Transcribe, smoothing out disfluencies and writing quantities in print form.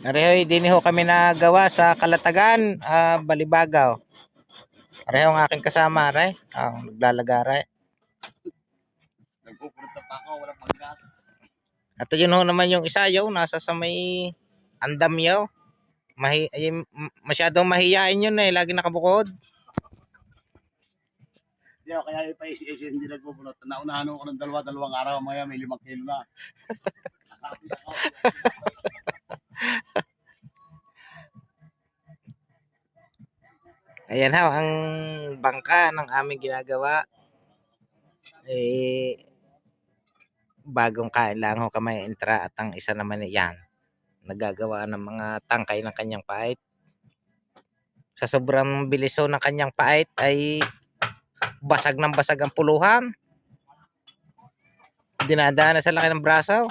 Arehoy, din ho kami nagawa sa Kalatagan, Balibagaw. Areho ang aking kasama, are. Naglalagare. Nagpupunta pa ako, walang panggas. At yun ho naman yung isa, yo, nasa sa may andam yo. Masyadong mahiyain yun eh, lagi nakabukod. Di ako kaya ipaisi-isi hindi nagpupunot. Naunahan ako ng dalawang araw, maya may 5 kilo na. Nasabi ako. Ayan ho, ang bangka ng aming ginagawa. Bagong kain lang ho kamay entra at ang isa naman yan. Nagagawa ng mga tangkay ng kanyang pait. Sa sobrang bilis ho ng kanyang pait ay basag ng basag ang puluhan. Dinadaan na sa laki ng braso.